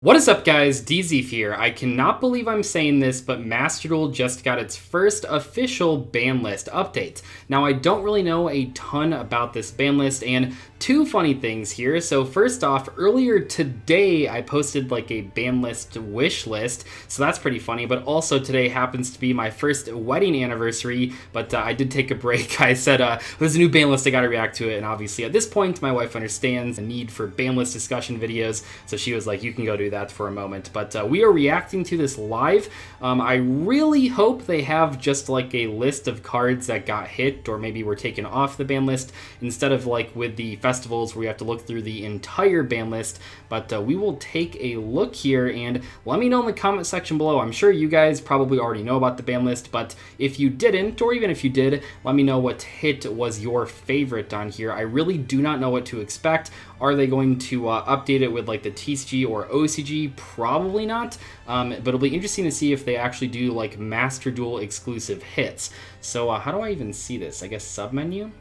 What is up, guys? Dzeeff here. I cannot believe I'm saying this, but Master Duel just got its first official ban list update. Now, I don't really know a ton about this ban list, and two funny things here. So first off, earlier today, I posted like a ban list wish list, so that's pretty funny, but also today happens to be my first wedding anniversary, but I did take a break. I said, there's a new ban list, I gotta react to it, and obviously at this point, my wife understands the need for ban list discussion videos, so she was like, you can go do that for a moment. But we are reacting to this live. I really hope they have just like a list of cards that got hit or maybe were taken off the ban list instead of like with the festivals where you have to look through the entire ban list. But we will take a look here and let me know in the comment section below. I'm sure you guys probably already know about the ban list, but if you didn't, or even if you did, let me know what hit was your favorite on here. I really do not know what to expect. Are they going to update it with like the TCG or OCG? Probably not, but it'll be interesting to see if they actually do like Master Duel exclusive hits. So how do I even see this? I guess submenu?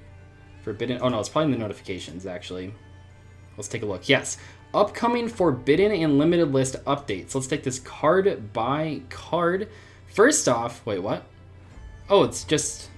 Forbidden, oh no, it's probably in the notifications actually. Let's take a look. Yes, upcoming Forbidden and Limited List updates. Let's take this card by card. First off, wait, what? Oh, it's just...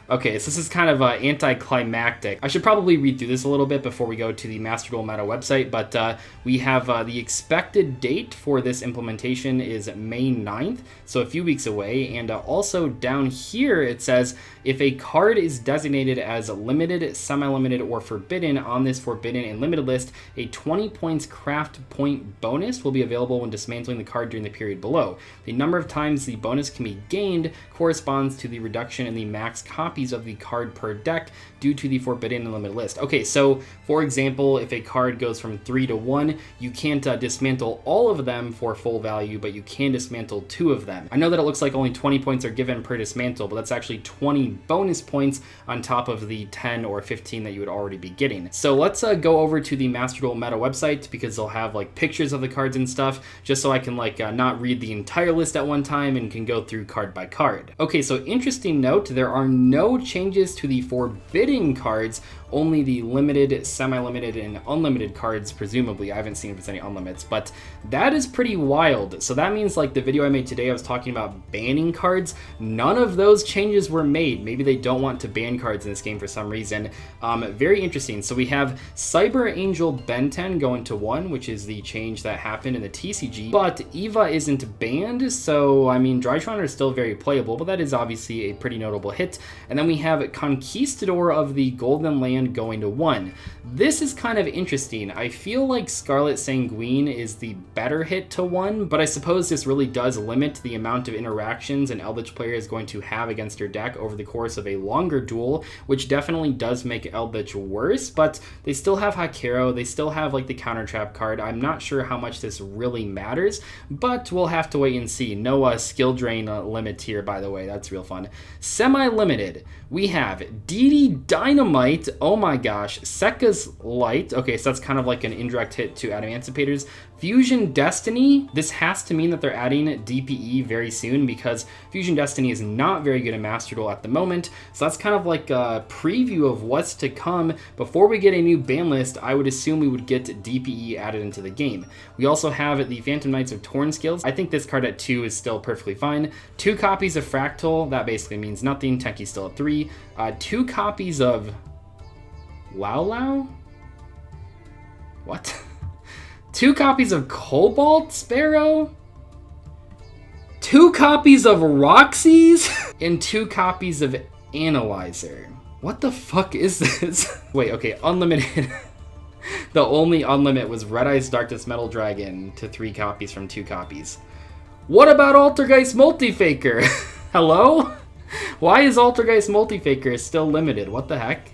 Okay, so this is kind of anticlimactic. I should probably read through this a little bit before we go to the Master Duel Meta website, but we have the expected date for this implementation is May 9th, so a few weeks away, and also down here it says, if a card is designated as limited, semi-limited, or forbidden on this forbidden and limited list, a 20 points craft point bonus will be available when dismantling the card during the period below. The number of times the bonus can be gained corresponds to the reduction in the max copy of the card per deck due to the forbidden and limited list. Okay, so for example, if a card goes from 3 to 1, you can't dismantle all of them for full value, but you can dismantle 2 of them. I know that it looks like only 20 points are given per dismantle, but that's actually 20 bonus points on top of the 10 or 15 that you would already be getting. So let's go over to the Master Duel Meta website because they'll have like pictures of the cards and stuff, just so I can like not read the entire list at one time and can go through card by card. Okay, so interesting note, there are no changes to the forbidden cards, only the limited, semi-limited, and unlimited cards, presumably. I haven't seen if it's any unlimits, but that is pretty wild. So that means like the video I made today, I was talking about banning cards. None of those changes were made. Maybe they don't want to ban cards in this game for some reason. Very interesting. So we have Cyber Angel Ben 10 going to 1, which is the change that happened in the TCG, but Eva isn't banned, so I mean, Drytron is still very playable, but that is obviously a pretty notable hit. And then we have Conquistador of the Golden Land going to 1. This is kind of interesting. I feel like Scarlet Sanguine is the better hit to 1, but I suppose this really does limit the amount of interactions an Eldritch player is going to have against your deck over the course of a longer duel, which definitely does make Eldritch worse, but they still have Hakero, they still have like the counter trap card. I'm not sure how much this really matters, but we'll have to wait and see. No skill drain limit here, by the way. That's real fun. Semi-limited, we have DD Dynamite, oh my gosh, Sekka's Light, okay, so that's kind of like an indirect hit to Adamanticators. Fusion Destiny, this has to mean that they're adding DPE very soon because Fusion Destiny is not very good in Master Duel at the moment, so that's kind of like a preview of what's to come. Before we get a new ban list, I would assume we would get DPE added into the game. We also have the Phantom Knights of Torn Skills. I think this card at 2 is still perfectly fine. 2 copies of Fractal, that basically means nothing. Tenki's still at 3. 2 copies of Lao Lao? What? 2 copies of Cobalt Sparrow? 2 copies of ROCKSIES? And 2 copies of Analyzer. What the fuck is this? Wait, okay, unlimited. The only unlimit was Red Eyes Darkness Metal Dragon to 3 copies from 2 copies. What about Altergeist Multifaker? Hello? Why is Altergeist Multifaker still limited? What the heck?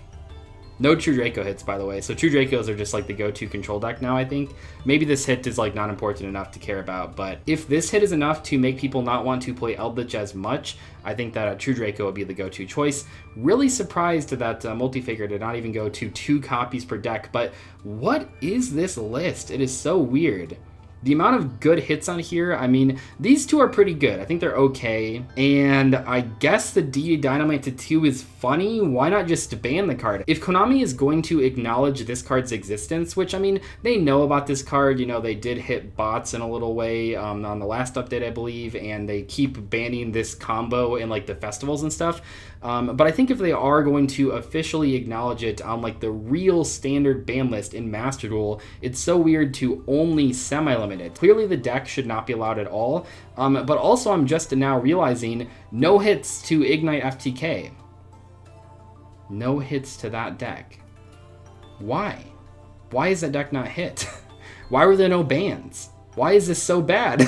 No True Draco hits, by the way. So True Dracos are just like the go-to control deck now, I think. Maybe this hit is like not important enough to care about, but if this hit is enough to make people not want to play Eldritch as much, I think that a True Draco would be the go-to choice. Really surprised that Multifaker did not even go to 2 copies per deck, but what is this list? It is so weird. The amount of good hits on here, I mean, these two are pretty good. I think they're okay. And I guess the DD Dynamite to 2 is funny. Why not just ban the card? If Konami is going to acknowledge this card's existence, which, I mean, they know about this card. You know, they did hit bots in a little way on the last update, I believe, and they keep banning this combo in, like, the festivals and stuff. But I think if they are going to officially acknowledge it on, like, the real standard ban list in Master Duel, it's so weird to only semi-limit it. Clearly the deck should not be allowed at all, but also I'm just now realizing no hits to Ignite FTK. No hits to that deck. Why? Why is that deck not hit? Why were there no bans? Why is this so bad?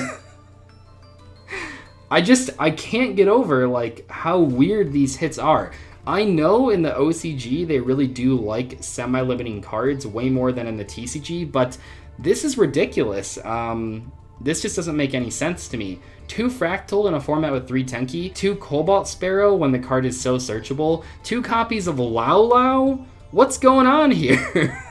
I can't get over, like, how weird these hits are. I know in the OCG they really do like semi-limiting cards way more than in the TCG, but this is ridiculous. This just doesn't make any sense to me. 2 Fractal in a format with 3 Tenki, 2 Cobalt Sparrow when the card is so searchable, 2 copies of Lao Lao? What's going on here?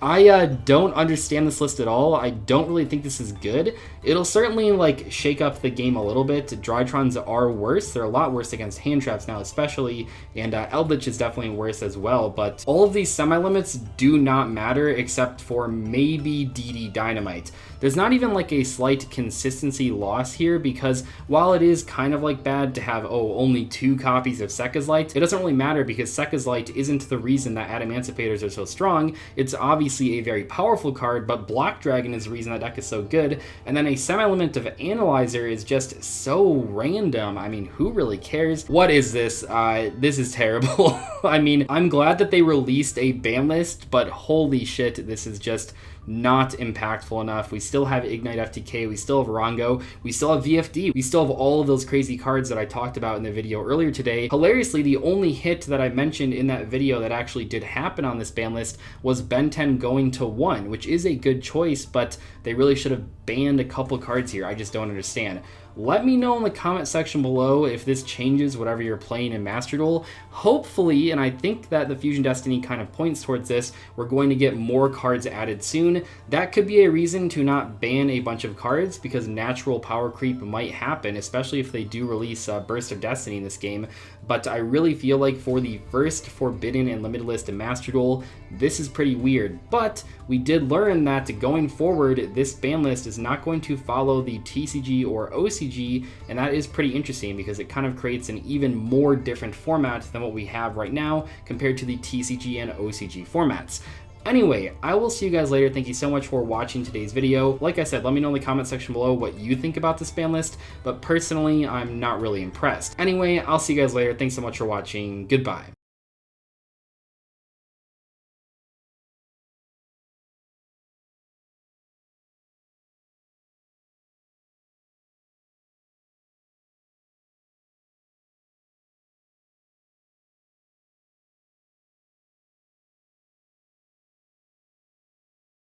I don't understand this list at all. I don't really think this is good. It'll certainly, like, shake up the game a little bit. Drytrons are worse. They're a lot worse against hand traps now especially, and Eldritch is definitely worse as well, but all of these semi-limits do not matter except for maybe DD Dynamite. There's not even, like, a slight consistency loss here, because while it is kind of, like, bad to have, only 2 copies of Sekka's Light, it doesn't really matter because Sekka's Light isn't the reason that Adamancipators are so strong. It's obviously a very powerful card, but Block Dragon is the reason that deck is so good, and then a semi-limit of Analyzer is just so random. I mean, who really cares? What is this? This is terrible. I mean, I'm glad that they released a ban list, but holy shit, this is just not impactful enough. We still have Ignite FTK, we still have Rongo, we still have VFD, we still have all of those crazy cards that I talked about in the video earlier today. Hilariously, the only hit that I mentioned in that video that actually did happen on this ban list was Ben 10 going to 1, which is a good choice, but they really should have banned a couple cards here. I just don't understand. Let me know in the comment section below if this changes whatever you're playing in Master Duel. Hopefully, and I think that the Fusion Destiny kind of points towards this, we're going to get more cards added soon. That could be a reason to not ban a bunch of cards, because natural power creep might happen, especially if they do release Burst of Destiny in this game. But I really feel like for the first Forbidden and Limited list in Master Duel, this is pretty weird. But we did learn that going forward, this ban list is not going to follow the TCG or OCG, and that is pretty interesting because it kind of creates an even more different format than what we have right now compared to the TCG and OCG formats. Anyway, I will see you guys later. Thank you so much for watching today's video. Like I said, let me know in the comment section below what you think about this ban list, but personally, I'm not really impressed. Anyway, I'll see you guys later. Thanks so much for watching. Goodbye.